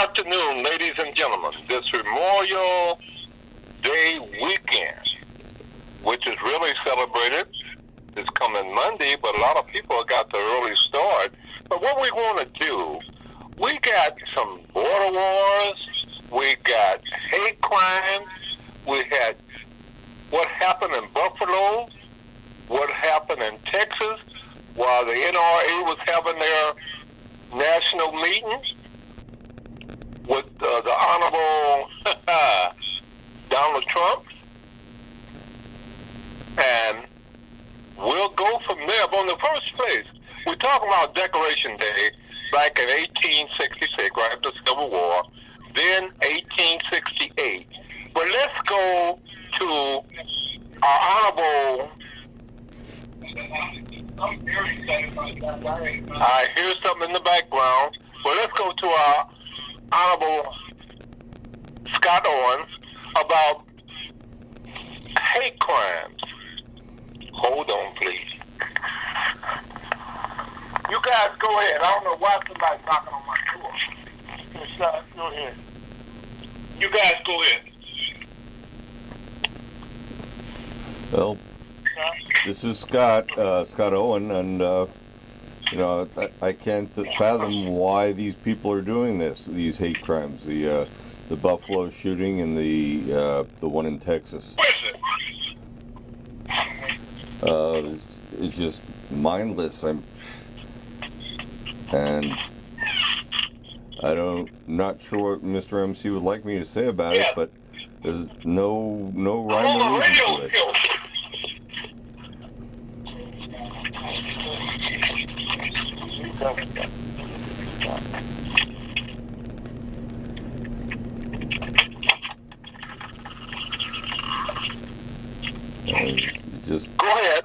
afternoon, ladies and gentlemen. This Memorial Day weekend, which is really celebrated, is coming Monday, but a lot of people got the early start. But what we want to do, we got some border wars, we got hate crimes, we had what happened in Buffalo, what happened in Texas, while the NRA was having their national meeting with the Honorable Donald Trump. And we'll go from there. But in the first place, we're talking about Decoration Day back in 1866, right after the Civil War, then 1868. But let's go to our Honorable... I hear something in the background. Well, let's go to our Honorable Scott Owens about hate crimes. Hold on, please. You guys go ahead. I don't know why somebody's knocking on my door. Scott, go ahead. You guys go ahead. Well, this is Scott Owen, and you know, I can't fathom why these people are doing this. These hate crimes, the Buffalo shooting and the one in Texas. It's just mindless. Not sure what Mr. MC would like me to say about it, but there's no rhyme or reason to it. Just go ahead.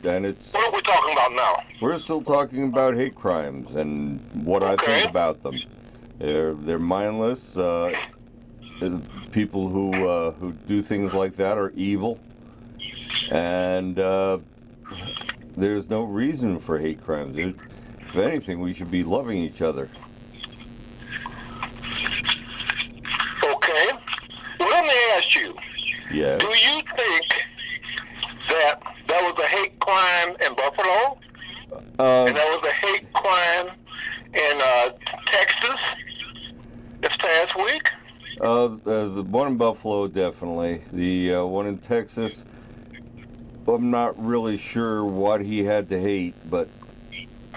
And it's. What are we talking about now? We're still talking about hate crimes and what I think about them. They're mindless. People who do things like that are evil, and there's no reason for hate crimes. If anything, we should be loving each other. Yes. Do you think that there was a hate crime in Buffalo? And there was a hate crime in Texas this past week? The one in Buffalo, definitely. The one in Texas, I'm not really sure what he had to hate, but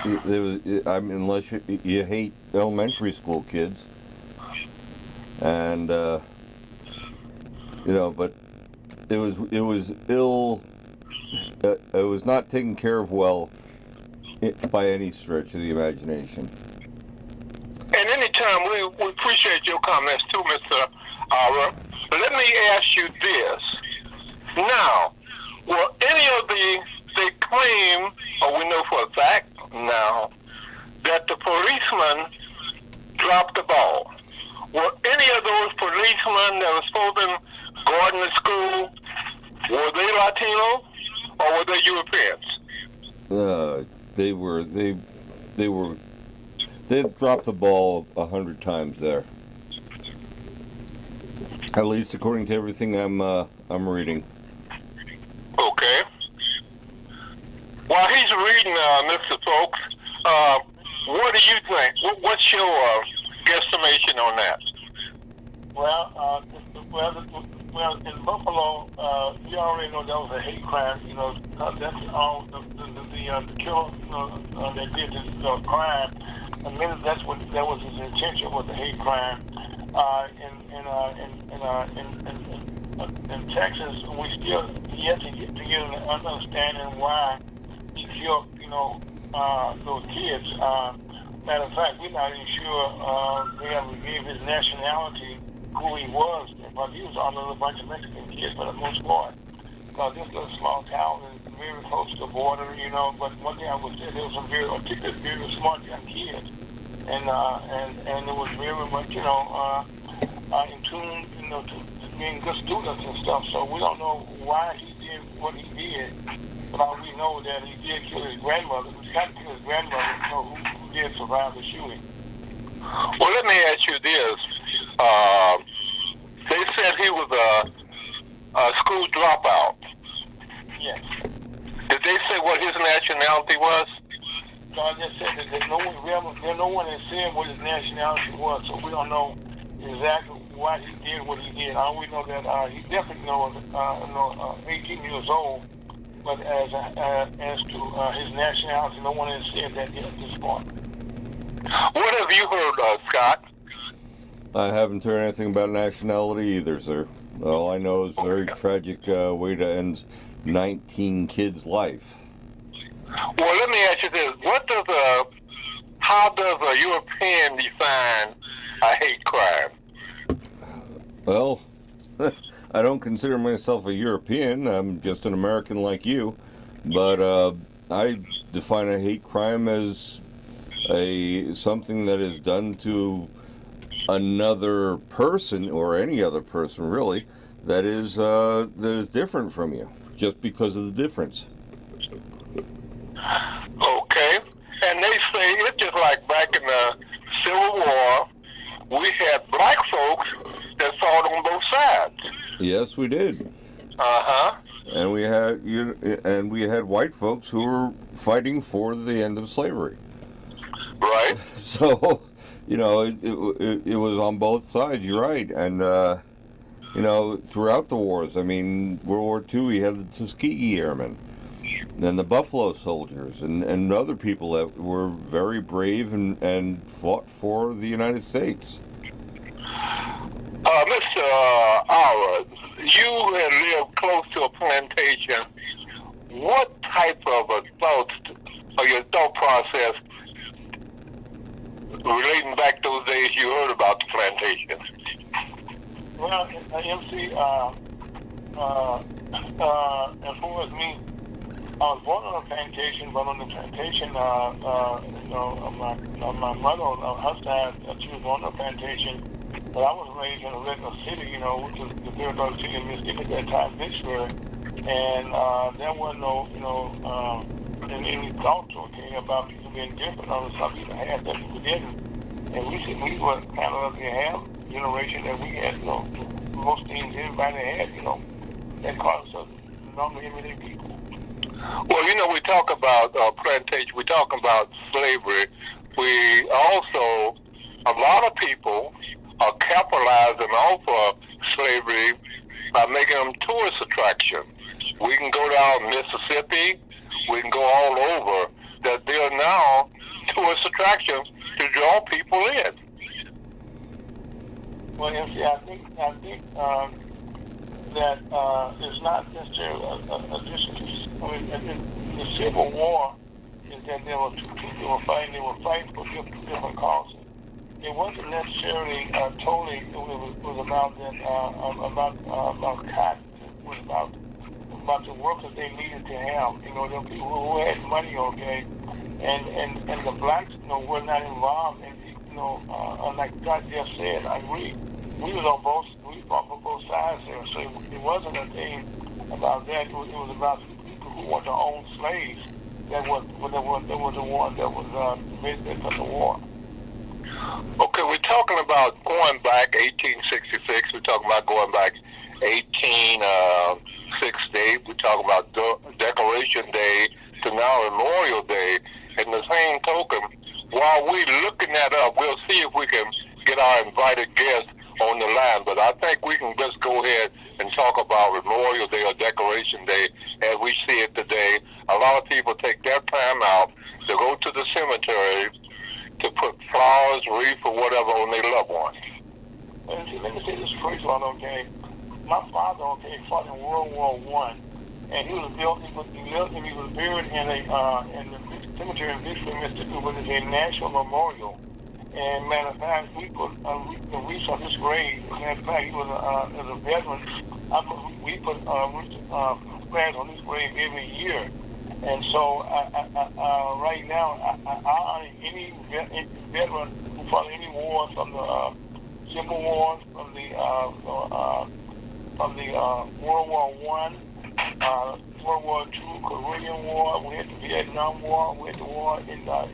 unless you hate elementary school kids, and but it was ill. It was not taken care of well by any stretch of the imagination. And anytime we appreciate your comments too, Mr. Aura. Let me ask you this. Now, will any of they claim, or we know for a fact now, that the policeman dropped the ball? Were any of those policemen that were supposed to guard the school, were they Latino or were they Europeans? They've dropped the ball 100 times there. At least according to everything I'm reading. Okay. While he's reading, Mr. Folks, what do you think? What's your guesstimation on that? Well, in Buffalo, we already know that was a hate crime. That's all the killer, that did this crime. Admitted that was his intention, was a hate crime. In Texas, we still yet to get an understanding why he killed, those kids. Matter of fact, we're not even sure they ever gave his nationality, who he was, but he was under a bunch of Mexican kids for the most part. Because this little small town is very close to the border, but one thing I would say, there was some very articulate, very smart young kids. And it was very much, in tune, to being good students and stuff. So we don't know why he did what he did, but all we know that he did kill his grandmother. He got to kill his grandmother, who did survive the shooting. Well, let me ask you this. They said he was a school dropout. Yes. Did they say what his nationality was? So I just said that there's no one that said what his nationality was, so we don't know exactly why he did what he did. All we know that he definitely knows 18 years old, but as to his nationality, no one has said that yet at this point. What have you heard, Scott? I haven't heard anything about nationality either, sir. All I know is a very tragic way to end 19 kids' life. Well, let me ask you this. How does a European define a hate crime? Well, I don't consider myself a European. I'm just an American like you. But I define a hate crime as something that is done to another person, or any other person really, that is different from you, just because of the difference. Okay. And they say it's just like back in the Civil War, we had black folks that fought on both sides. Yes, we did. Uh-huh. And we had white folks who were fighting for the end of slavery. Right. So, it was on both sides. You're right. And throughout the wars, World War II, we had the Tuskegee Airmen, and the Buffalo Soldiers, and other people that were very brave and fought for the United States. Mr. Aura, you had lived close to a plantation. What type of thoughts, or your thought process, relating back those days you heard about the plantation? Well, MC, as far as me, I was born on a plantation, but on the plantation, my mother, on her side, she was on a plantation, but I was raised in a regular city, which was the very large city in Mississippi at that time, Vicksburg, and there wasn't any thoughts about people being different. Some people had that, people didn't, and we were kind of the half generation that we had, most things anybody had, that causes us normal everyday people. Well, we talk about plantation, we talk about slavery. We also, a lot of people are capitalizing off of slavery by making them tourist attractions. We can go down Mississippi, we can go all over, that they are now tourist attractions to draw people in. Well, I think that it's not necessarily a distance. I mean, the Civil War is that there were two people they were fighting for two different causes. It wasn't necessarily totally. It was about that about cotton. It was about the workers they needed to have. There were people who had money, okay, and the blacks, were not involved. And like God just said, I agree. We fought for both sides there, so it wasn't a thing about that. It was about people who wanted to own slaves. That was the one that was basically for the war. Okay, we're talking about going back 1866. We're talking about going back 1860. We're talking about Decoration Day to now Memorial Day. And the same token, while we're looking that up, we'll see if we can get our invited guests on the line. But I think we can just go ahead and talk about Memorial Day or Decoration Day as we see it today. A lot of people take their time out to go to the cemetery to put flowers, wreath, or whatever on their loved ones. Let me say this first one, okay? My father, okay, fought in World War I, and he was buried in the cemetery in Vicksburg, Mississippi, which is a national memorial. And matter of fact, we put the wreath on his grave. Matter of fact, he was as a veteran. We put flags on his grave every year. And so right now, I honor any veteran who fought any wars, from the Civil War, from the World War I, World War II, Korean War. We had the Vietnam War. We had the war in the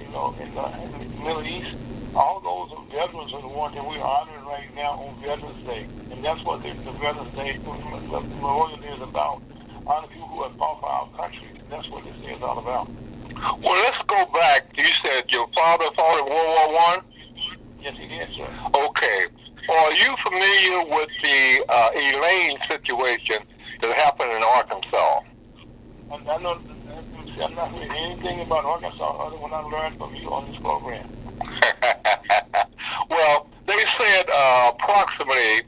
Middle East. All those veterans are the ones that we're honoring right now on Veterans Day, and that's what the Veterans Day, the Memorial Day, is about. Honor people who have fought for our country. That's what this is all about. Well, let's go back. You said your father fought in World War I? Yes, he did, sir. Okay. Are you familiar with the Elaine situation that happened in Arkansas? I know. I'm not hearing anything about Arkansas other than what I learned from you on this program. Well, they said approximately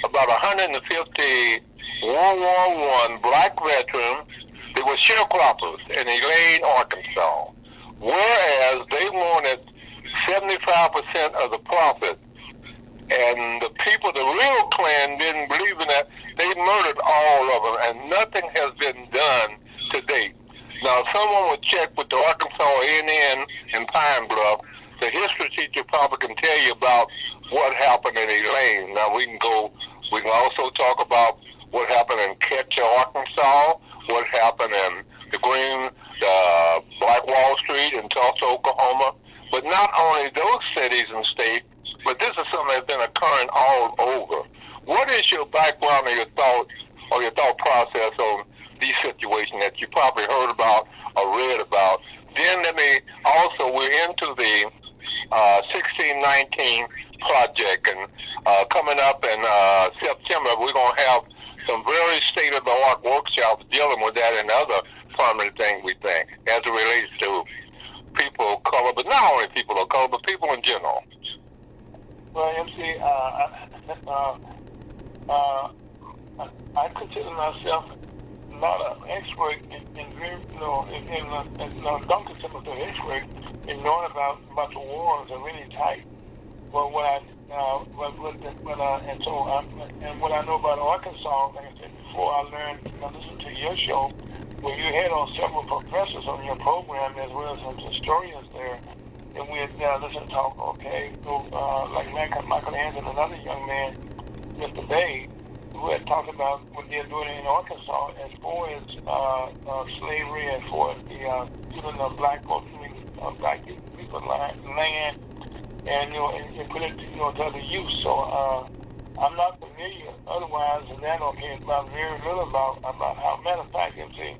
about 150 World War I black veterans, they were sharecroppers in Elaine, Arkansas, whereas they wanted 75% of the profit. And the people, the real Klan, didn't believe in that. They murdered all of them, and nothing has been done to date. Now, someone would check with the Arkansas A&N in Pine Bluff. The history teacher probably can tell you about what happened in Elaine. Now, we can also talk about what happened in Ketcher, Arkansas, what happened in Black Wall Street in Tulsa, Oklahoma. But not only those cities and states, but this is something that's been occurring all over. What is your background or your thought process on these situations that you probably heard about or read about? Then we're into the 1619 project, and coming up in September, we're going to have some very state-of-the-art workshops dealing with that and other prominent things, we think, as it relates to people of color, but not only people of color, but people in general. Well, MC, I consider myself not an expert don't consider myself an expert in knowing about the wars are really tight. But what I know about Arkansas, like I said before, I listened to your show where you had on several professors on your program as well as some historians there, and we had listened to talk, okay, like Michael Anderson, another young man, Mr. Bay, who had talked about what they're doing in Arkansas as far as slavery, as far as even the black people land, and and put it to other use. So I'm not familiar otherwise than that or hear about very little about how. Matter of fact, you see,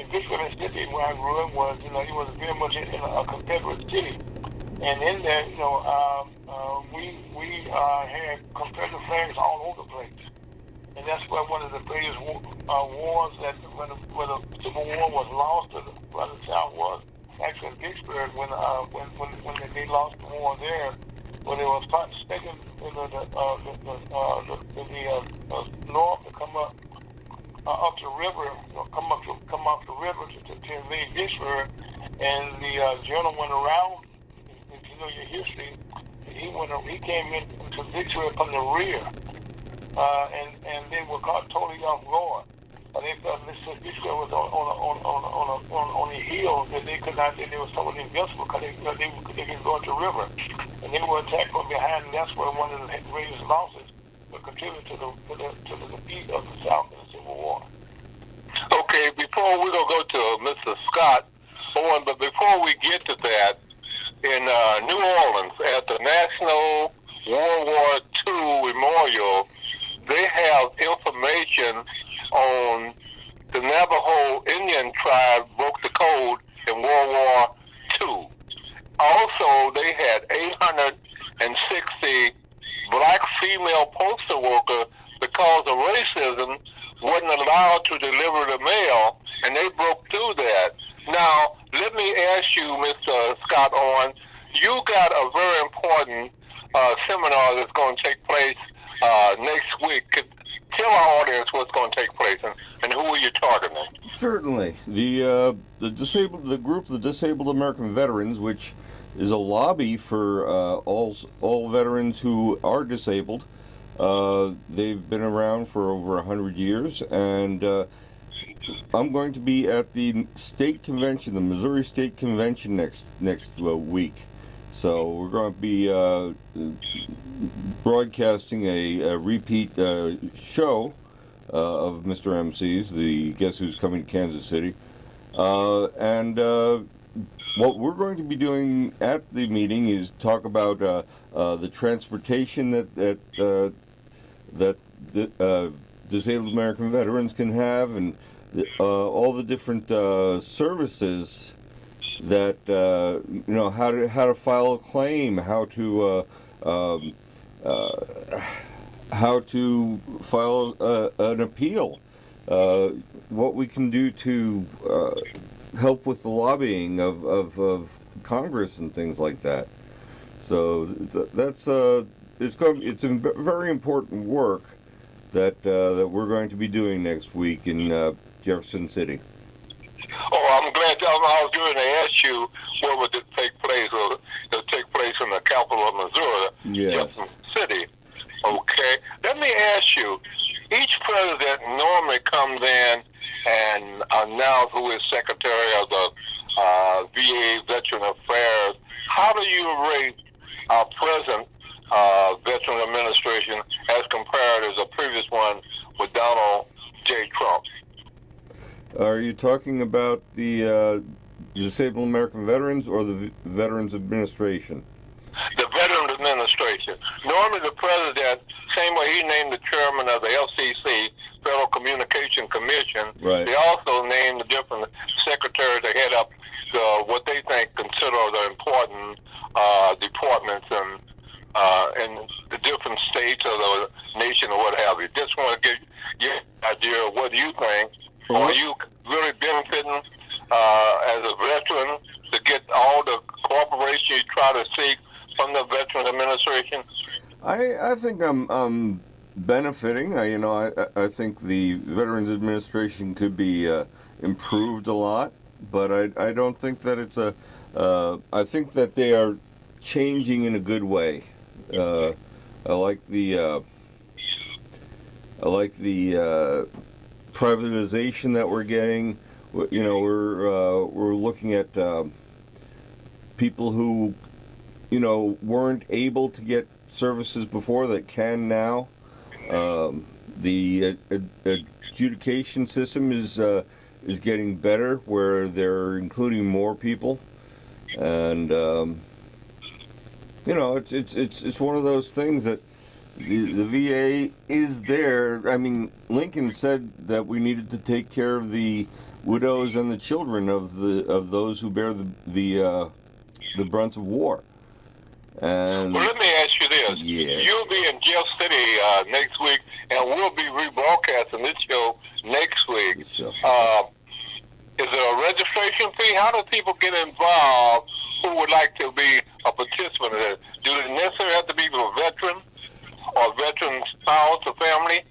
in Vicksburg City where I grew up was, it was very much in a Confederate city. And in there, we had Confederate flags all over the place. And that's where one of the greatest wars that when the Civil War was lost by the South was actually in Vicksburg when they lost the war there. When they were expecting the North to come up the river, come up the river to invade Vicksburg, and the general went around. If you know your history, he came into Vicksburg from the rear, and they were caught totally off guard. They thought Vicksburg was on a hill that they could not. They were somewhat invincible because they could go up the river, and they were attacked from behind. And that's where one of the greatest losses would contribute to the defeat of the South in the Civil War. Okay, before we're gonna go to Mr. Scott Owen, but before we get to that, in New Orleans at the National World War II Memorial, they have information on the Navajo Indian tribe broke the code in World War II. Also, they had 860 black female postal workers because of racism wasn't allowed to deliver the mail, and they broke through that. Now, let me ask you, Mr. Scott Owen, you got a very important seminar that's going to take place next week. Tell our audience what's going to take place and who are you targeting? Certainly, the group, the Disabled American Veterans, which is a lobby for all veterans who are disabled. They've been around for over 100 years, and I'm going to be at the state convention, the Missouri State Convention next week. So we're going to be broadcasting a repeat show of Mr. MC's, the Guess Who's Coming to Kansas City. And what we're going to be doing at the meeting is talk about the transportation that disabled American veterans can have, and all the different services that how to file a claim, how to file an appeal, what we can do to help with the lobbying of Congress and things like that. So that's it's a very important work that we're going to be doing next week in Jefferson City. Oh, I'm glad. I was going to ask you where would it take place. Well, it'll take place in the capital of Missouri, yes. Jefferson City. Okay. Let me ask you. Each president normally comes in and announces who is Secretary of the VA Veteran Affairs. How do you rate our present Veteran Administration as compared to the previous one with Donald J. Trump? Are you talking about the Disabled American Veterans or the Veterans Administration? The Veterans Administration. Normally the president, same way he named the chairman of the FCC, Federal Communication Commission, right. They also named the different secretaries to head up what they think consider the important departments in the different states of the nation or what have you. Just want to get your idea of what you think. Are you really benefiting as a veteran to get all the cooperation you try to seek from the Veterans Administration? I think I'm benefiting. I think the Veterans Administration could be improved a lot, but I don't think that it's I think that they are changing in a good way. I like the privatization that we're getting. We're looking at people who weren't able to get services before that can now. The adjudication system is getting better, where they're including more people, and it's one of those things that the VA is there. I mean, Lincoln said that we needed to take care of the widows and the children of those who bear the brunt of war. And well, let me ask you this. Yes. You'll be in Jeff City next week, and we'll be rebroadcasting this show next week. Sure. Is there a registration fee? How do people get involved who would like to be a participant in it? Do they necessarily have to be a veteran or veteran spouse or family?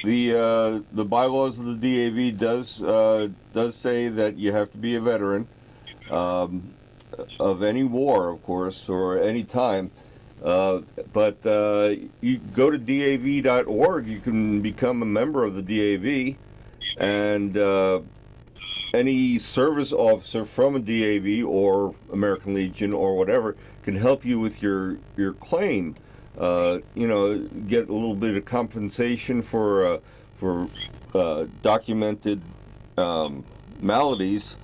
The bylaws of the DAV does say that you have to be a veteran of any war, of course, or any time. But you go to DAV.org. You can become a member of the DAV, and any service officer from a DAV or American Legion or whatever can help you with your claim. Get a little bit of compensation for documented maladies.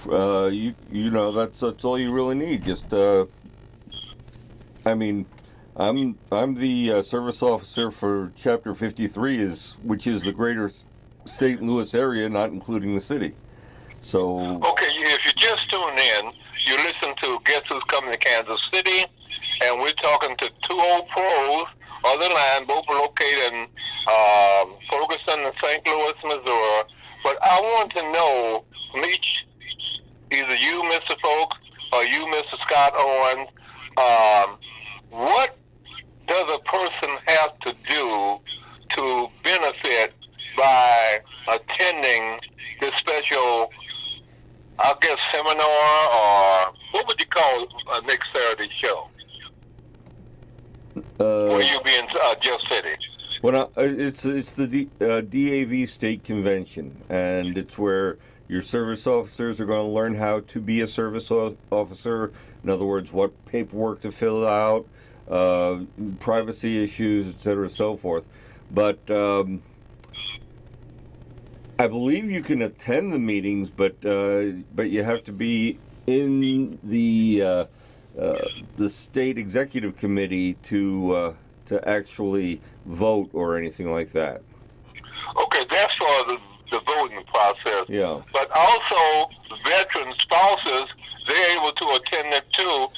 That's all you really need. Just I'm the service officer for Chapter 53, which is the greater St. Louis area, not including the city. So okay, if you just tune in, you listen to Guess Who's Coming to Kansas City, and we're talking to two old pros on the line, both located in Ferguson and St. Louis, Missouri. But I want to know from each, either you, Mr. Folks, or you, Mr. Scott Owens, what does a person have to do to benefit by attending this special, I guess, seminar, or what would you call next Saturday show? Will you be in Jeff City? Well, it's the DAV State Convention, and it's where your service officers are going to learn how to be a service officer. In other words, what paperwork to fill out, privacy issues, etc., so forth. But I believe you can attend the meetings, but you have to be in the state executive committee to actually vote or anything like that. Okay, that's for the voting process. Yeah. But also, veteran spouses, they're able to attend it too,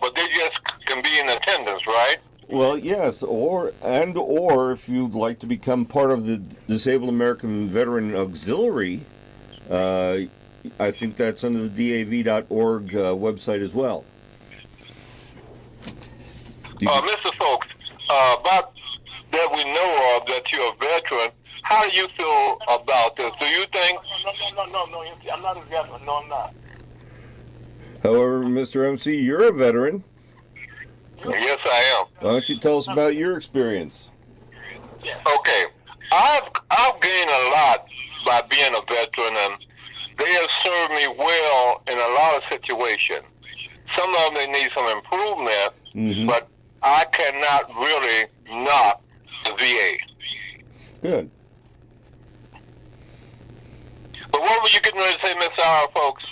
but they just can be in attendance, right? Well, yes, or if you'd like to become part of the Disabled American Veteran Auxiliary, I think that's under the DAV.org website as well. Mr. Folks, about that we know of that you're a veteran, how do you feel about this? Do you think... No, I'm not a veteran. No, I'm not. However, Mr. MC, you're a veteran. Yes, I am. Why don't you tell us about your experience? Okay. I've gained a lot by being a veteran, and they have served me well in a lot of situations. Some of them they need some improvement, but I cannot really knock the VA. Good. But what were you getting ready to say, Miss Sarah, folks?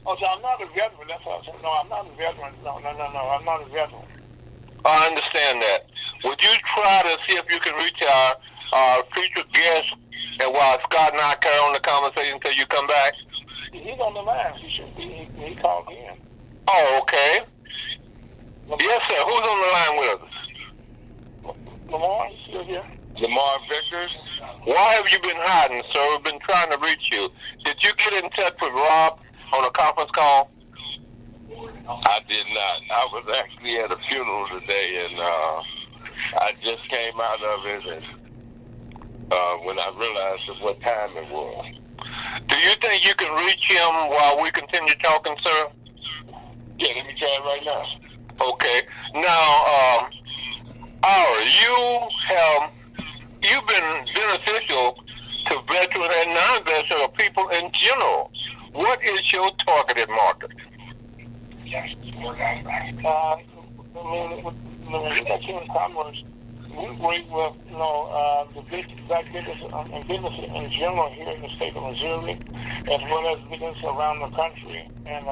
Oh, so I'm not a veteran. That's what I said. No, I'm not a veteran. No, I'm not a veteran. I understand that. Would you try to see if you can reach our featured guest, and while Scott and I carry on the conversation until you come back? He's on the line. He should be. He called in. Oh, okay. Yes, sir. Who's on the line with us? Lamar, you still here? Lamar Victor. Why have you been hiding, sir? We've been trying to reach you. Did you get in touch with Rob on a conference call? I did not. I was actually at a funeral today, and I just came out of it, and when I realized what time it was. Do you think you can reach him while we continue talking, sir? Yeah, let me try it right now. Okay. Now, you've been beneficial to veterans and non-veterans or people in general. What is your targeted market? Veteran Commerce, we work with, the black business and business in general here in the state of Missouri, as well as business around the country, and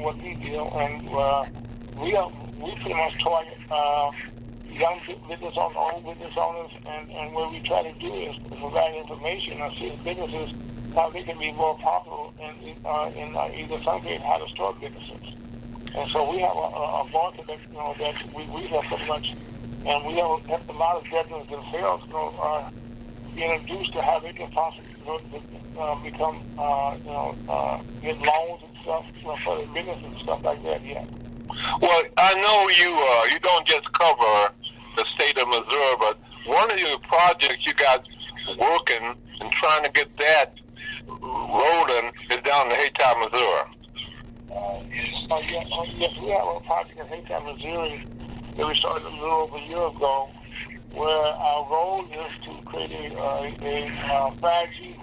what we do, and we pretty much target young business owners, old business owners, and what we try to do is provide information on certain businesses, how they can be more profitable in either some case how to start businesses. And so we have a bunch of that, that we have pretty much, and we have a lot of veterans themselves, be introduced to how they can possibly become, get loans and stuff, for their business and stuff like that. Yeah. Well, I know you don't just cover the state of Missouri, but one of your projects you got working and trying to get that rolling is down in Haytown, Missouri. Yes, we have a project in Haytown, Missouri that we started a little over a year ago, where our goal is to create a 5G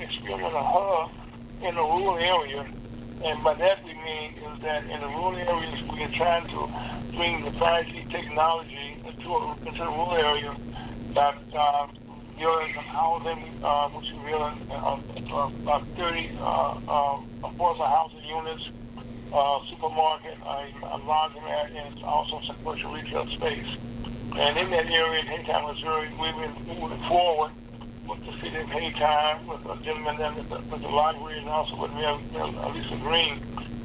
experiment hub in a rural area. And by that we mean is that in the rural areas we are trying to bring the 5G technology into the rural area that building some housing, which is building 30 affordable housing units, supermarket, a laundromat, and also some commercial retail space. And in that area in Haytown, Missouri, we've been moving forward with the city of Haytown, with a gentleman there with the library, and also with Mayor Lisa Green.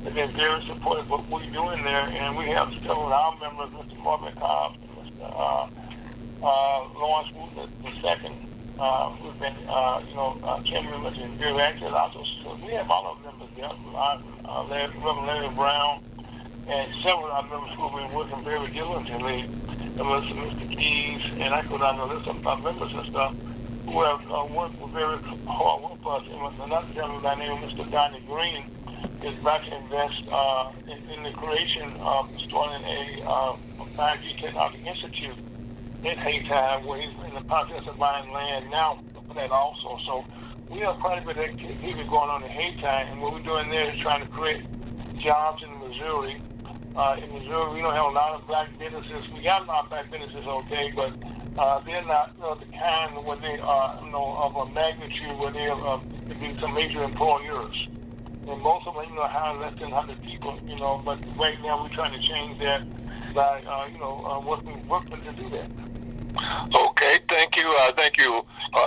They've been very supportive of what we're doing there, and we have several of our members, Mr. Marvin Cobb, Mr. Lawrence Wood II, who've been, chairman members and very active. Also, so we have all of our members there, Reverend Larry Brown, and several of our members who have been working very diligently. Mr. Keys, and I go down the list of our members and stuff, who have worked very hard with us. And another gentleman by the name of Mr. Donnie Green is about to invest in the creation of starting a 5G Technology Institute in Haytown, where he's in the process of buying land now for that also. So we have quite a bit of activity going on in Haytown, and what we're doing there is trying to create jobs in Missouri. In Missouri, we don't have a lot of black businesses. We got a lot of black businesses, okay, but they're not the kind where they are, of a magnitude where they could be some major employers. And most of them, hire less than 100 people, but right now we're trying to change that by, working to do that. Okay, thank you.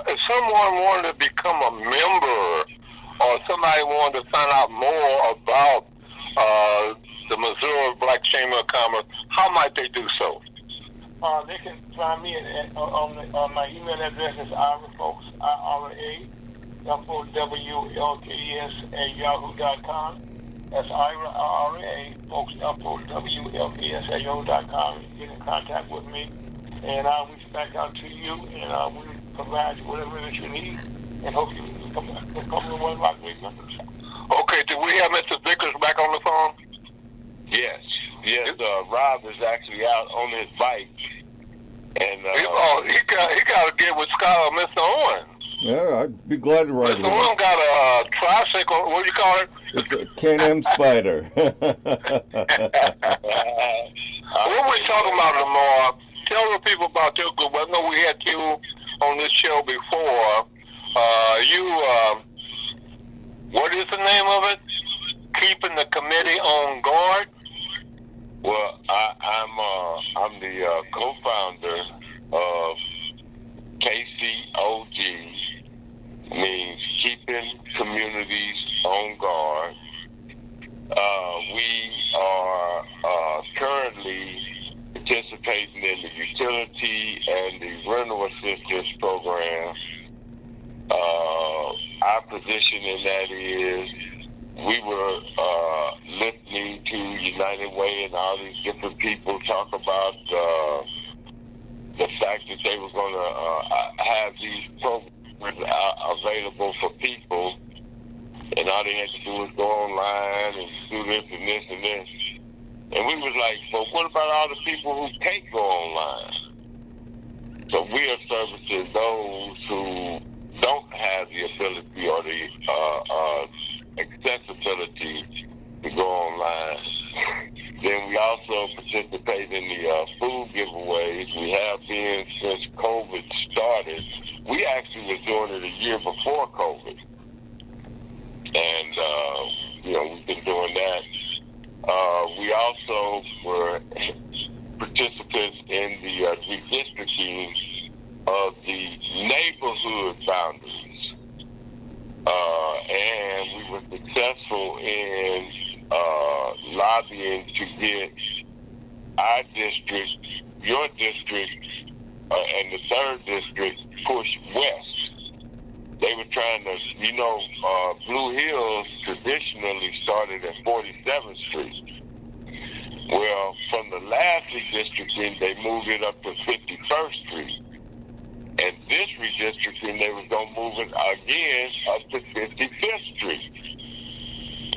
If someone wanted to become a member or somebody wanted to find out more about the Missouri Black Chamber of Commerce, how might they do so? They can find me on my email address is IRAFolks, IRAFolks@yahoo.com. That's IRA, folks, FOWLKS@yahoo.com. Get in contact with me, and I'll reach back out to you, and we'll provide you whatever that you need, and hope you become one of our great members. Okay, do we have Mr. Vickers back on the phone? Yes. Rob is actually out on his bike, and he got to get with Scott or Mr. Owen. Yeah, I'd be glad to ride with Mr. Owen got a tricycle. What do you call it? It's a Can-Am Spider. What we're talking about, Lamar, tell the people about your group. I know we had you on this show before. What is the name of it? Keeping the committee on guard? Well, I'm the co-founder of KCOG, means Keeping Communities on Guard. We are currently participating in the utility and the rental assistance program. Our position in that is we were listening to United Way and all these different people talk about the fact that they were going to have these programs available for people, and all they had to do was go online and do this and this and this. And we was like, but what about all the people who can't go online? So we are servicing those who don't have the ability or the accessibility to go online. Then we also participate in the food giveaways. We have been since COVID started. We actually was doing it a year before COVID. And, we've been doing that. We also were participants in the my district, your district, and the 3rd district push west. They were trying to, Blue Hills traditionally started at 47th Street. Well, from the last redistricting, they moved it up to 51st Street. And this redistricting, they was going to move it again up to 55th Street.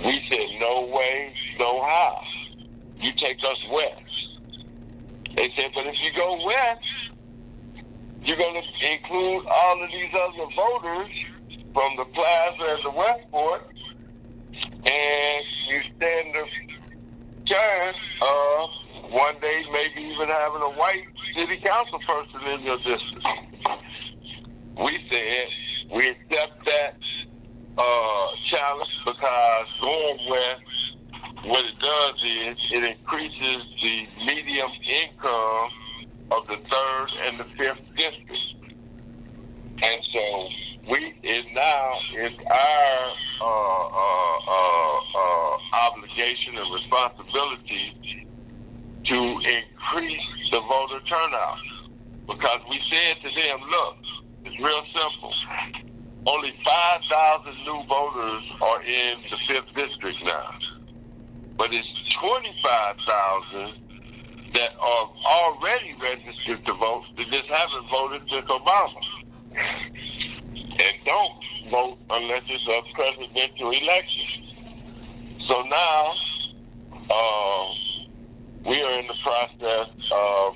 We said, no way, no how. You take us west. They said, but if you go west, you're going to include all of these other voters from the Plaza and the Westport, and you stand the chance of one day maybe even having a white city council person in your district. We said we accept that challenge because going west, what it does is it increases the medium income of the 3rd and the 5th districts. And so it now is our obligation and responsibility to increase the voter turnout. Because we said to them, look, it's real simple. Only 5,000 new voters are in the 5th district now. But it's 25,000 that are already registered to vote that just haven't voted since Obama. And don't vote unless it's a presidential election. So now, we are in the process of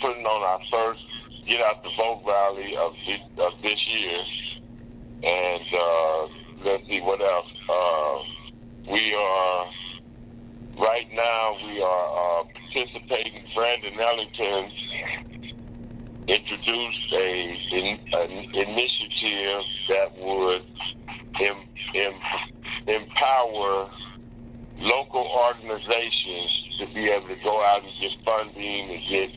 putting on our first get out the vote rally of this year. And let's see what else. Right now we are participating. Brandon Ellington introduced an initiative that would empower local organizations to be able to go out and get funding and get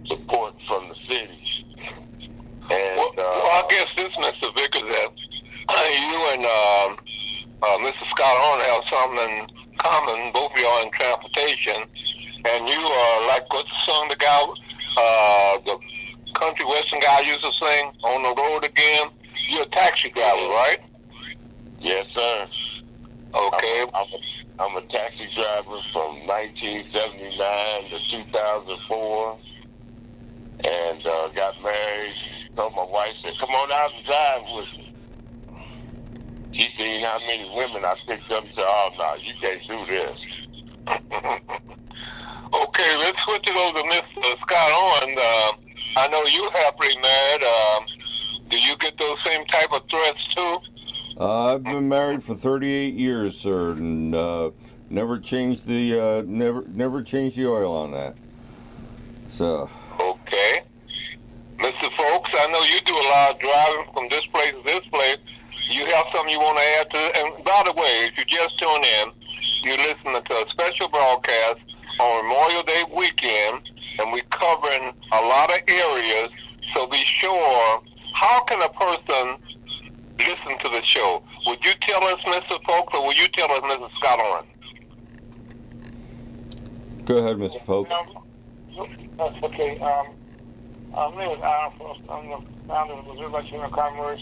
support from the cities. And I guess this, Mr. Vickers, that you and Mr. Scott Owen have something in common. Both of y'all in transportation, and you are like what's the song the guy, the country western guy used to sing, "On the Road Again." You're a taxi driver, right? Yes, sir. Okay. I'm a taxi driver from 1979 to 2004, and got married. Told my wife, said, "Come on out and drive with me." She seen how many women I picked up and said, "Oh, no, you can't do this." Okay, let's switch it over to Mr. Scott Owen. I know you're happily married. Do you get those same type of threats too? I've been married for 38 years, sir, and never changed the never changed the oil on that. So. Okay, Mr. Folks, I know you do a lot of driving from this place to this place. You have something you want to add to it? And by the way, if you just tune in, you're listening to a special broadcast on Memorial Day weekend, and we're covering a lot of areas. So be sure, how can a person listen to the show? Would you tell us, Mr. Folks, or would you tell us, Mrs. Scott Owen? Go ahead, Mr. Folks. That's okay. My name is Al Frost. I'm the founder of the Missouri Chamber of Commerce.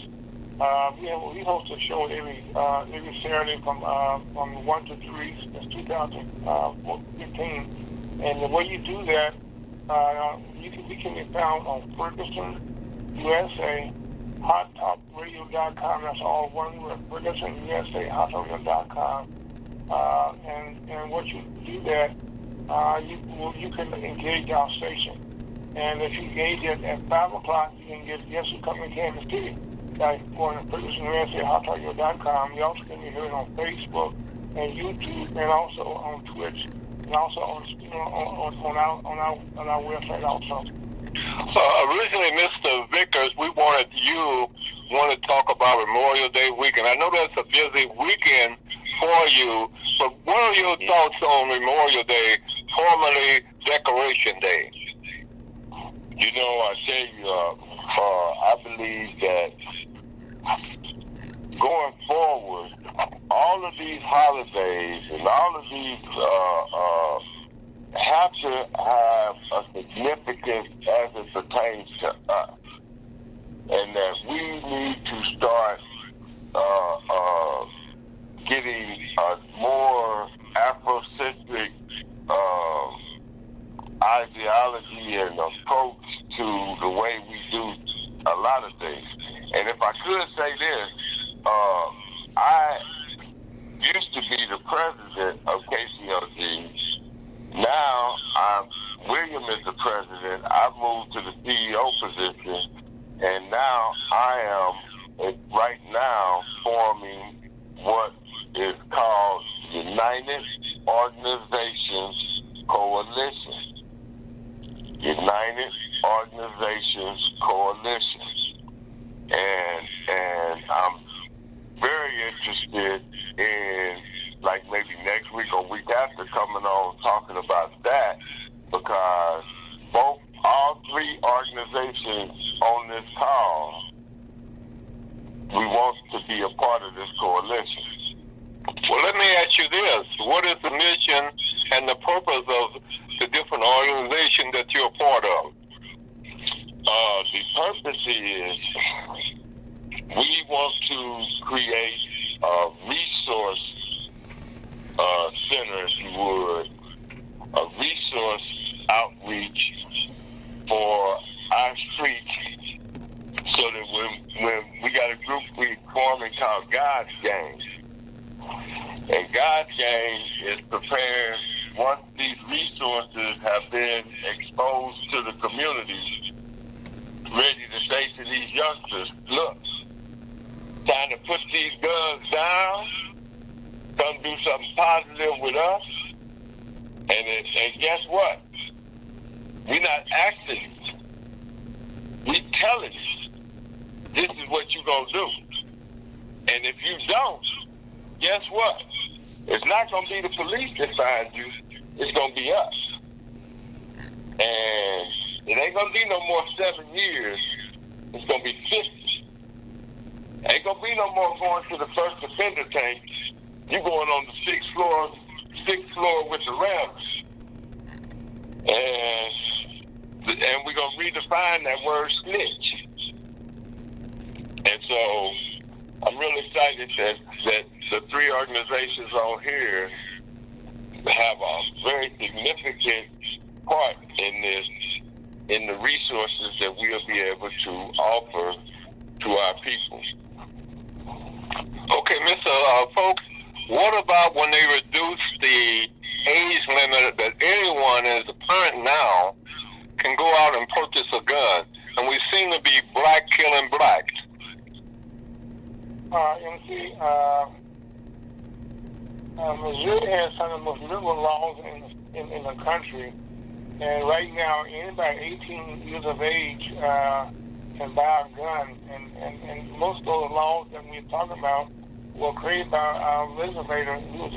We host a show every Saturday from 1 to 3 since 2015. And the way you do that, we can be found on Ferguson, USA, HotTalkRadio.com. That's all one word. Ferguson, USA, HotTalkRadio.com. And once you do that, you can engage our station. And if you engage at 5 o'clock, you can get guests who come in Kansas City. Like going to Ferguson, USA, HotTalkRadio.com. You also can be heard on Facebook and YouTube, and also on Twitch, and also on our website also. Originally, Mr. Vickers, we wanted to talk about Memorial Day weekend. I know that's a busy weekend for you, but what are your thoughts on Memorial Day, formerly Decoration Day? You know, I tell you, I believe that going forward, all of these holidays and all of these have to have a significance as it pertains to us, and that we need to start getting a more Afrocentric ideology and approach to the way we do a lot of things. And if I could say this, I used to be the president of KCLG. Now William is the president. I've moved to the CEO position, and now I am right now forming what is called United Organizations Coalition. United Organizations Coalition. And I'm very interested in, like, maybe next week or week after, coming on talking about that, because all three organizations on this call, we want to be a part of this coalition. Well, let me ask you this. What is the mission and the purpose of the different organizations that you're a part of? The purpose is we want to create a resource center, if you would, a resource outreach for our streets, so that when we got a group we forming called God's Gang, and God's Gang is prepared, once these resources have been exposed to the community, ready to say to these youngsters, look, time to put these guns down, come do something positive with us, and guess what? We're not acting. We telling you, this is what you're going to do. And if you don't, guess what? It's not going to be the police that finds you. It's going to be us. And it ain't going to be no more 7 years. It's going to be 50. Ain't going to be no more going to the first offender tank. You going on the sixth floor with the Rams. And we're going to redefine that word snitch. And so I'm really excited that the three organizations on here have a very significant part in this, in the resources that we'll be able to offer to our people. Okay, Mr. Folks, what about when they reduce the age limit that anyone as a parent now can go out and purchase a gun? And we seem to be black killing black. Missouri has some of the most liberal laws in the country. And right now, anybody 18 years of age can buy a gun. And most of those laws that we're talking about were created by our legislator, who was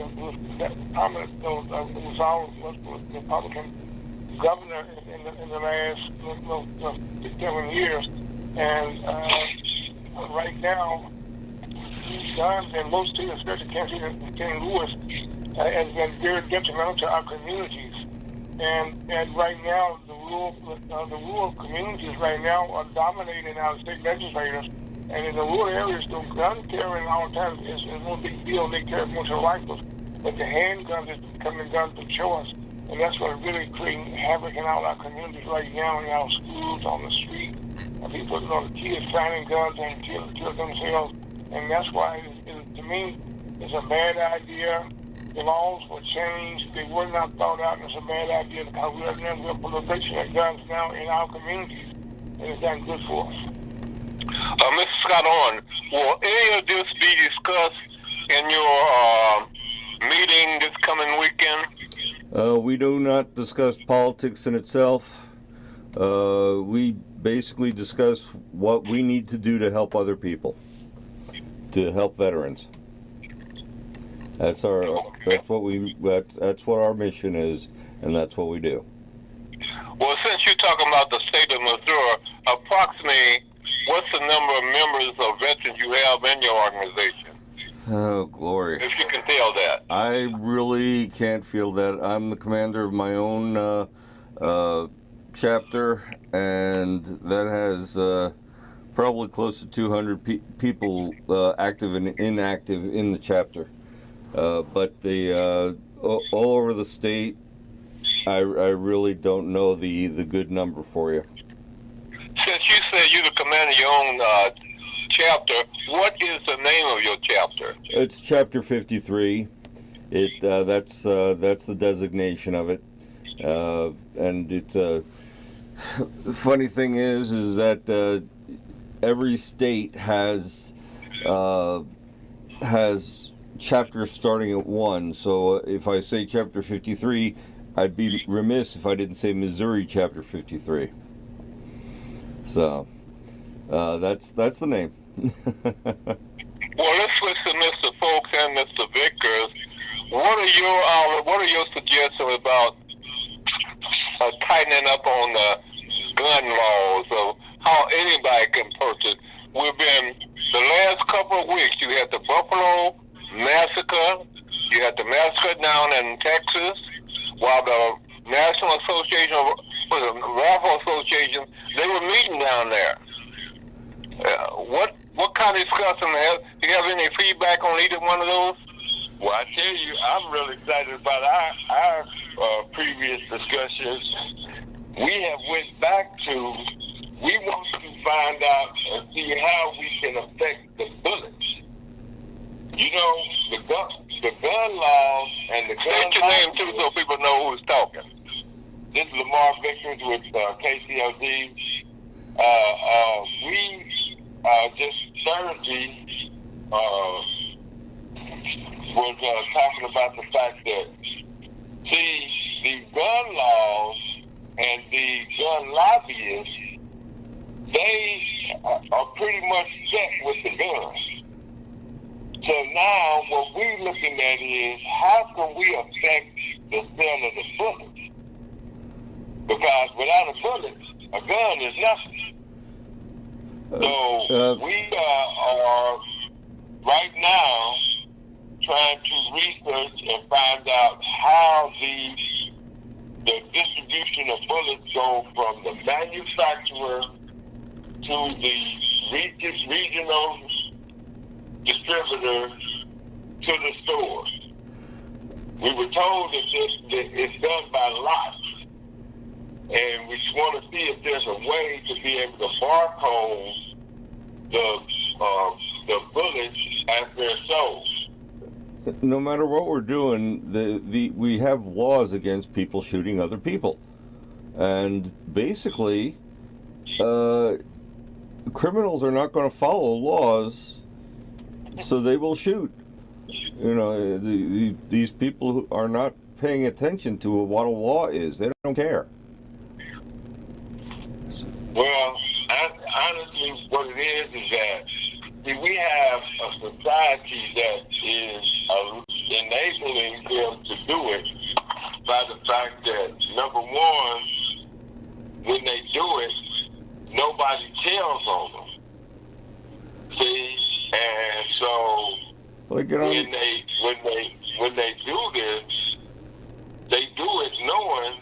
all Republican governor in the last 7 years. And right now, these guns in most states, especially Kansas and St. Louis, has been very detrimental to our communities. And right now, the rural communities right now are dominating our state legislators. And in the rural areas, the gun carrying all the time is no big deal. They carry most of rifles. But the handguns is becoming guns of choice. And that's what really creating havoc in all our communities right now, in our schools, on the street. And people, the kids finding guns and kill themselves. And that's why, to me, it's a bad idea. The laws were changed. They were not thought out, and it's a bad idea because we're proliferation of guns now in our communities, and it's not good for us. Mr. Scott Owen, will any of this be discussed in your meeting this coming weekend? We do not discuss politics in itself. We basically discuss what we need to do to help other people, to help veterans. That's what our mission is, and that's what we do. Well, since you're talking about the state of Missouri, approximately what's the number of members of veterans you have in your organization? Oh, glory. If you can feel that. I really can't feel that. I'm the commander of my own chapter, and that has probably close to 200 people active and inactive in the chapter. But the all over the state, I really don't know the good number for you. Since you said you're the commander of your own chapter, what is the name of your chapter? It's Chapter 53. That's the designation of it, and it's the funny thing is that every state has chapters starting at 1. So if I say Chapter 53, I'd be remiss if I didn't say Missouri Chapter 53. So that's the name. Well, let's switch to Mr. Folks and Mr. Vickers. What are your suggestions about tightening up on the gun laws of how anybody can purchase? We've been the last couple of weeks. You had the Buffalo massacre. You had the massacre down in Texas, while the National Association, Rifle Association, they were meeting down there. What kind of discussion? Do you have any feedback on either one of those? Well, I tell you, I'm really excited about our previous discussions. We have went back to, we want to find out and see how we can affect the bullets. You know, the gun laws and the gun State your name too so people know who's talking. This is Lamar Vickers with KCLD. We just Thursday was talking about the fact that, see, the gun laws and the gun lobbyists, they are pretty much set with the guns. So now what we're looking at is how can we affect the sale of the bullets? Because without a bullet, a gun is nothing. So we are right now trying to research and find out how the distribution of bullets go from the manufacturer to the regional distributor to the stores. We were told that it's done by lots. And we just want to see if there's a way to be able to barcode the bullets as they're sold. No matter what we're doing, we have laws against people shooting other people, and basically, criminals are not going to follow laws, so they will shoot. You know, these people who are not paying attention to what a law is. They don't care. Well, honestly, what it is that, see, we have a society that is enabling them to do it by the fact that, number one, when they do it, nobody tells on them. See, and so when they do this, they do it knowing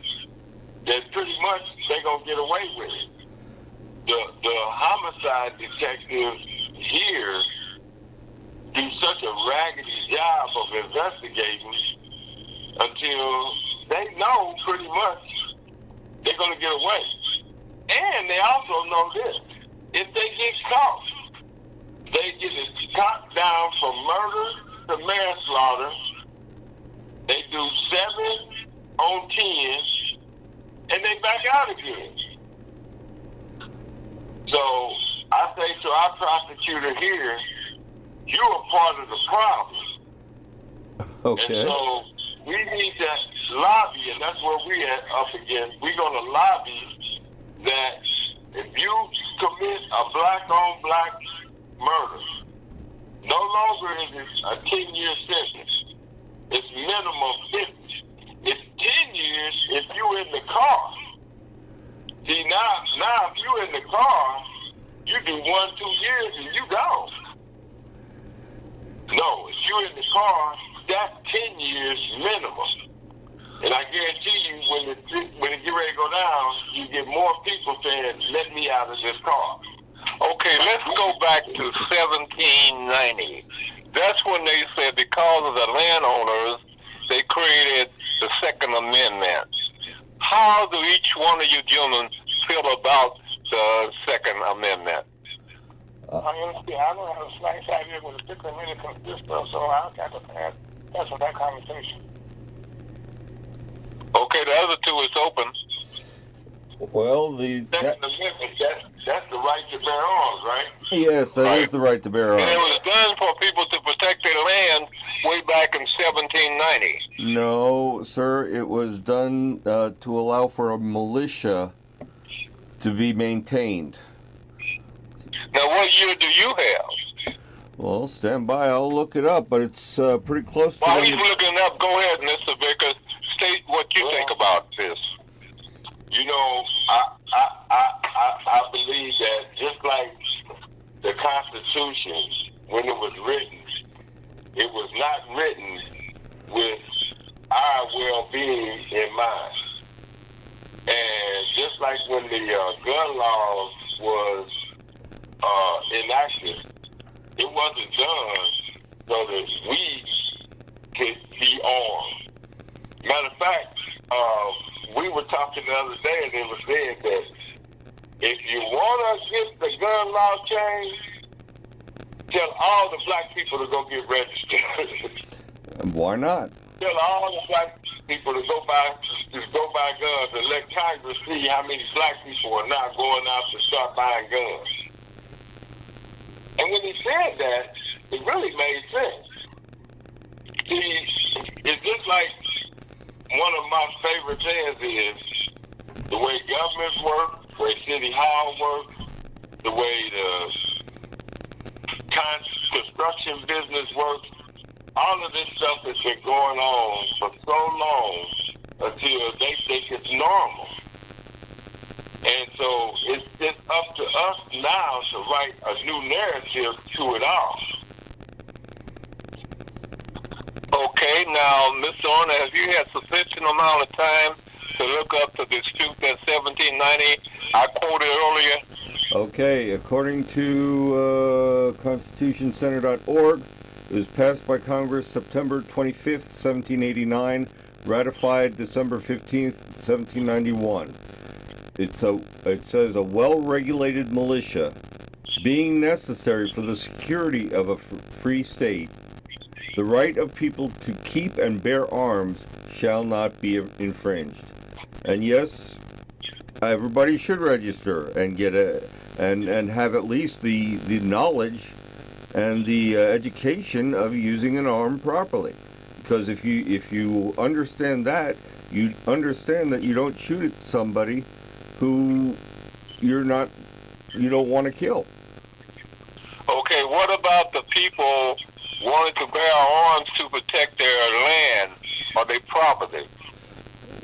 that pretty much they're gonna get away with it. The homicide detectives here do such a raggedy job of investigating until they know pretty much they're going to get away. And they also know this. If they get caught, they get caught down from murder to manslaughter. They do 7 on 10, and they back out again. So I say to our prosecutor here, you're a part of the problem. Okay. And so we need to lobby, and that's what we're up against. We're going to lobby that if you commit a black-on-black murder, no longer is it a 10-year sentence. It's minimum 50. It's 10 years if you're in the car. See, now if you're in the car, you do 1-2 years and you gone. No, it's you're in the car, that's 10 years minimum. And I guarantee you, when it get ready to go down, you get more people saying, "Let me out of this car." Okay, let's go back to 1790. That's when they said because of the landowners, they created the Second Amendment. How do each one of you gentlemen feel about the Second Amendment? I don't have a slight idea what the Second Amendment consists of, so I'll have to pass on that conversation. Okay, the other two is open. Well, the Second Amendment, that's the right to bear arms, right? yes, that is the right to bear And it arms. was done for people to protect their land way back in 1790. No, sir, it was done to allow for a militia to be maintained. Now, what year do you have? Well, stand by. I'll look it up, but it's pretty close to. While he's looking up, go ahead, Mr. Vickers. State what you think about this. You know, I believe that just like the Constitution, when it was written, it was not written with our well-being in mind. And just like when the gun laws was enacted, it wasn't done so that we could be armed. Matter of fact, we were talking the other day, and it was said that if you want to get the gun law changed, tell all the black people to go get registered. Why not? Tell all the black people to go buy guns, and let Congress see how many black people are not going out to start buying guns. And when he said that, it really made sense. See, it's just like one of my favorite things is the way governments work, the way City Hall works, the way the construction business works. All of this stuff has been going on for so long until they think it's normal. And so it's up to us now to write a new narrative to it all. Okay, now, Mr. Horner, have you had sufficient amount of time to look up the dispute that 1790 I quoted earlier? Okay, according to constitutioncenter.org, it was passed by Congress September 25th, 1789, ratified December 15th, 1791. It says a well-regulated militia, being necessary for the security of a free state, the right of people to keep and bear arms shall not be infringed. And yes, everybody should register and get and have at least the knowledge and the education of using an arm properly. Because if you understand that, you understand that you don't shoot at somebody who you don't want to kill. Okay, what about the people wanting to bear arms to protect their land or their property?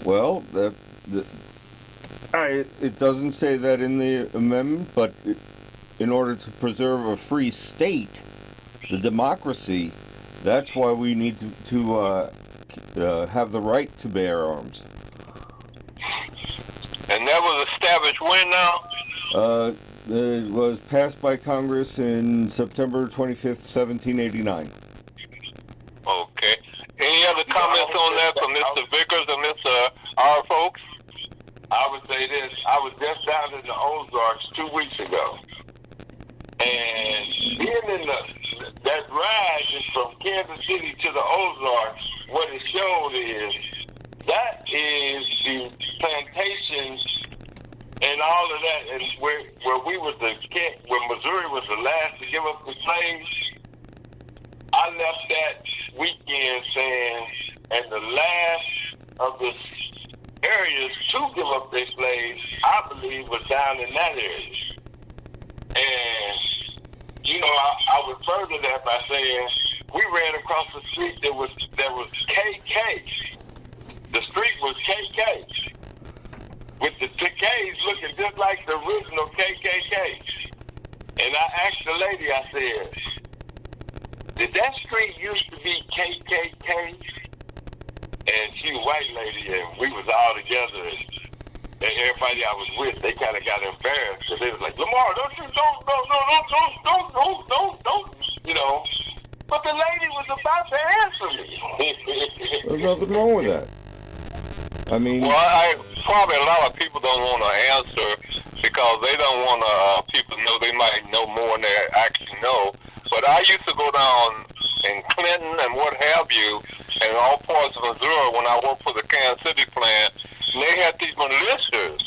Well, it doesn't say that in the amendment, but in order to preserve a free state, the democracy, that's why we need to have the right to bear arms. And that was established when now? It was passed by Congress in September 25th, 1789. Okay. Any other comments on that from Mr. Vickers and Mr. R. folks? I would say this. I was just down in the Ozarks 2 weeks ago. And being in that ride is from Kansas City to the Ozarks, what it showed is that is the plantations and all of that, and where we was where Missouri was the last to give up the slaves. I left that weekend saying, and the last of the areas to give up their slaves, I believe, was down in that area. And you know, I would further that by saying we ran across the street there was KK. The street was KK. With the K's looking just like the original KKK. And I asked the lady, I said, did that street used to be KKK? And she was a white lady, and we was all together. And everybody I was with, they kind of got embarrassed because they was like, Lamar, don't, you know. But the lady was about to answer me. There's nothing wrong with that. I mean, well, probably a lot of people don't want to answer because they don't want people to know they might know more than they actually know. But I used to go down in Clinton and what have you, in all parts of Missouri when I worked for the Kansas City plant, and they had these militias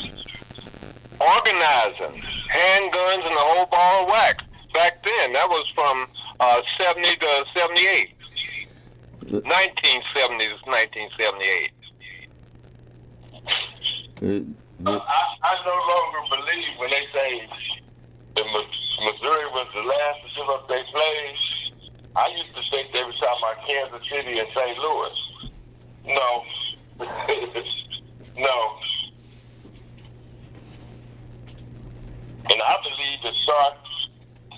organizing handguns and the whole ball of wax. Back then, that was from 70 to 78. 1970 to 1978. I no longer believe when they say that Missouri was the last to give up their slaves. I used to think they were talking about Kansas City and St. Louis. No. No. And I believe it starts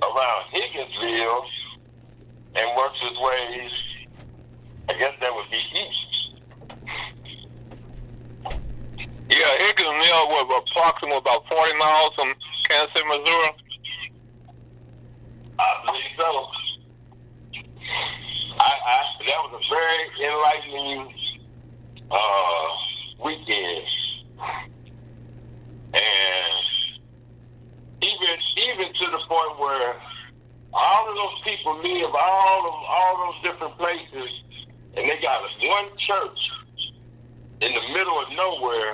around Higginsville and works its way, I guess that would be east. Yeah, Higginsville was approximately about 40 miles from Kansas City, Missouri. I believe so. That was a very enlightening weekend, and even to the point where all of those people live all those different places, and they got one church in the middle of nowhere,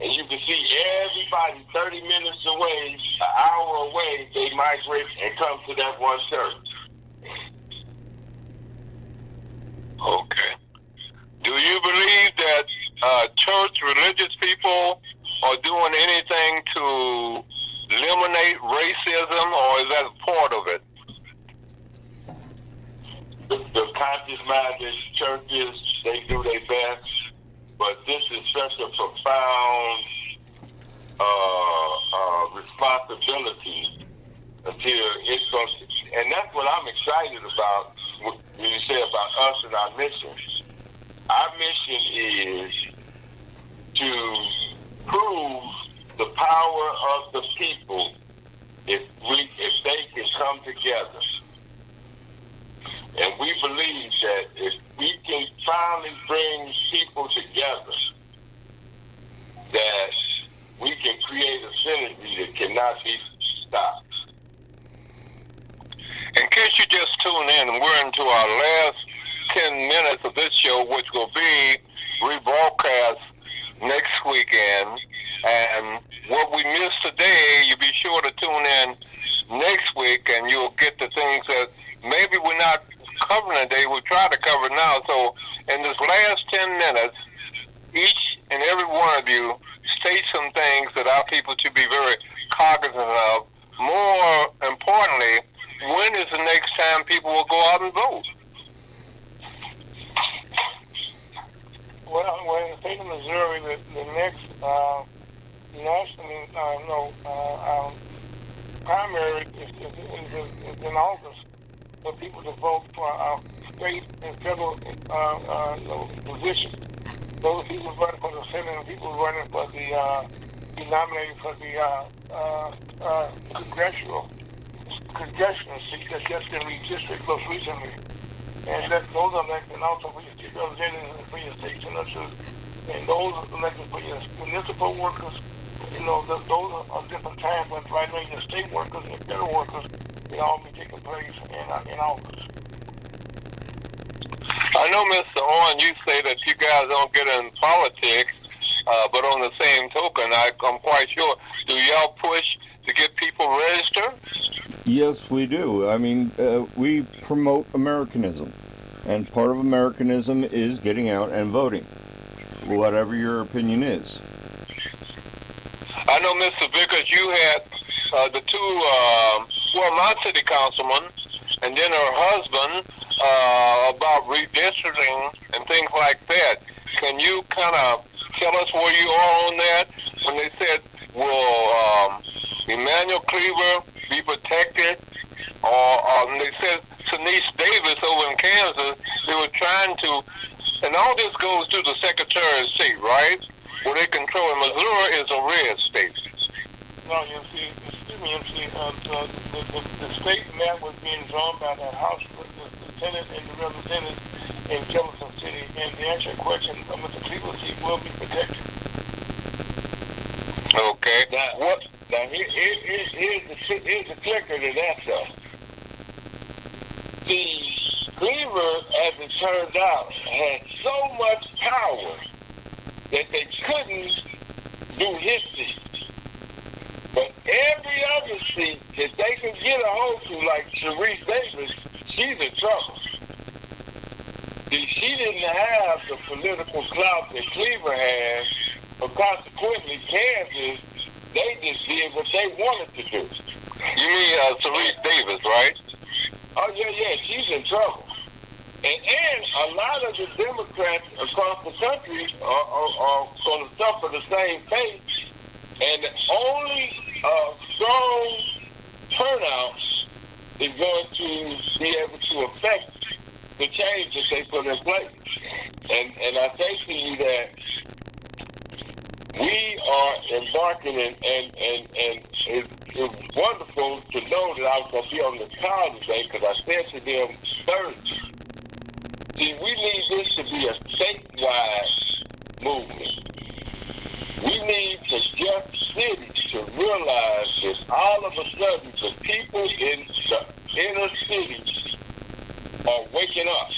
and you can see everybody 30 minutes away, an hour away, they migrate and come to that one church. Okay. Do you believe that church religious people are doing anything to eliminate racism, or is that part of it? The conscious-minded churches, they do their best, but this is such a profound responsibility until it's going to, and that's what I'm excited about when you say about us and our mission. Our mission is to prove the power of the people if they can come together. And we believe that if we can finally bring people together, that we can create a synergy that cannot be stopped. In case you just tune in, we're into our last 10 minutes of this show, which will be rebroadcast next weekend. And what we missed today, you'll be sure to tune in next week, and you'll get the things that maybe we're not covering today. We'll try to cover it now. So in this last 10 minutes, each and every one of you state some things that our people should be very cognizant of. More importantly, when is the next time people will go out and vote? Well, in the state of Missouri, the next national primary is in August for people to vote for our state and federal positions. Those people running for the Senate and people running for be nominated for the congressional seat that just been redistricted most recently. And those are elected also for your state representatives for your state senators. And those are elected for your municipal workers. Those are different times, but right now your state workers and federal workers, they all be taking place in August. I know, Mr. Owen, you say that you guys don't get in politics, but on the same token, I'm quite sure, do y'all push to get people registered? yes, we do. I mean, we promote Americanism, and part of Americanism is getting out and voting, whatever your opinion is. I know, Mr. Vickers, you had the two, my city councilman, and then her husband, about redistricting and things like that. Can you kind of tell us where you are on that? When they said, will Emanuel Cleaver be protected? Or they said to Denise Davis over in Kansas, they were trying to, and all this goes to the Secretary of State, right? Where they control it. Missouri is a red state. No, you see, excuse me, the state map was being drawn by the House, the Senate, and the representatives in Jefferson City, and the answer to your question, Mr. Cleveland will be protected. Okay. Now here's the kicker to that stuff. See, Cleaver, as it turned out, had so much power that they couldn't do his seat. But every other seat that they could get a hold to, like Sharice Davis, she's in trouble. See, she didn't have the political clout that Cleaver had, but consequently, Kansas, they just did what they wanted to do. You mean Sharice Davis, right? Oh, yeah, she's in trouble. And a lot of the Democrats across the country are going to suffer the same fate. And the only strong turnout is going to be able to affect the change that they put in place. And I say to you that we are embarking and it's wonderful to know that I was going to be on the call today because I said to them Thursday, see, we need this to be a statewide movement. We need the Jeff City to realize that all of a sudden the people in the inner cities are waking up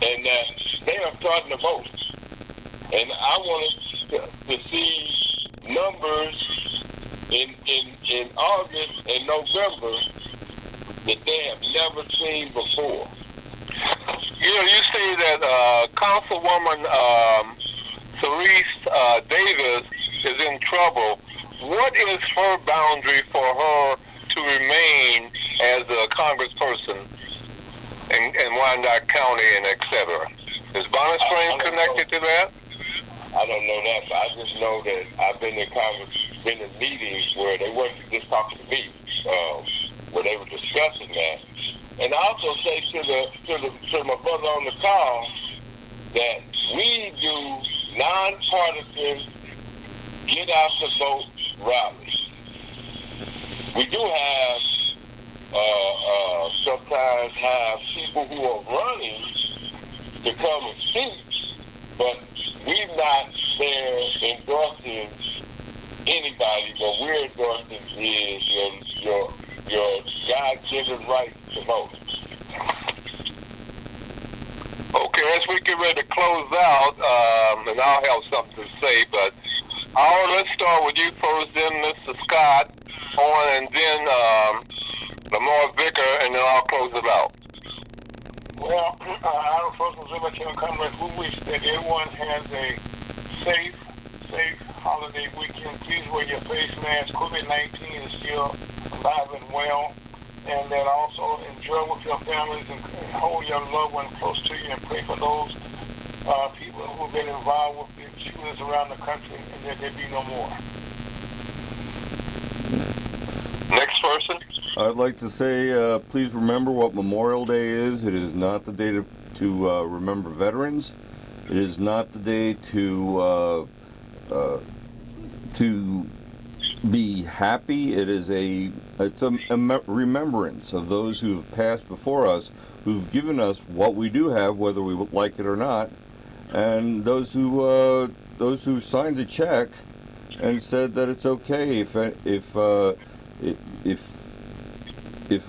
and that they are starting to vote. And I wanted to see numbers in August and November that they have never seen before. You know, you say that Councilwoman Sharice Davis is in trouble. What is her boundary for her to remain as a congressperson in Wyandotte County and et cetera? Is Bonnet Springs connected to that? I don't know that, but I just know that I've been in Congress, been in meetings where they weren't just talking to me, where they were discussing that. And I also say to my brother on the call that we do nonpartisan get out the vote rallies. We do have sometimes have people who are running to come and speak, but we're not there endorsing anybody. What we're endorsing is your God-given right to vote. Okay, as we get ready to close out, and I'll have something to say, but let's start with you first, then Mr. Scott, Owen, and then Lamar Vicker, and then I'll close it out. Well, I don't first assume I can come with who wish that everyone has a safe holiday weekend. Please wear your face mask. COVID-19 is still alive and well. And then also enjoy with your families and hold your loved ones close to you and pray for those people who have been involved with the shootings around the country and that there be no more. Next person. I'd like to say, please remember what Memorial Day is. It is not the day to remember veterans. It is not the day to be happy. It's a remembrance of those who have passed before us, who've given us what we do have, whether we like it or not, and those who signed a check and said that it's okay if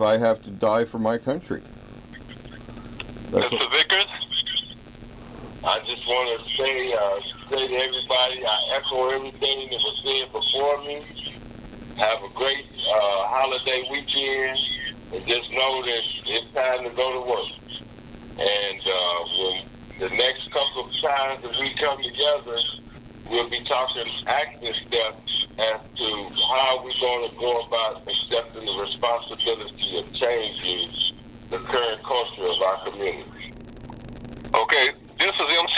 I have to die for my country. Mr. Vickers? I just want to say to everybody, I echo everything that was said before me. Have a great holiday weekend, and just know that it's time to go to work. And when the next couple of times that we come together, we'll be talking action steps as to how we're going to go about accepting the responsibility of changing the current culture of our community. Okay, this is MC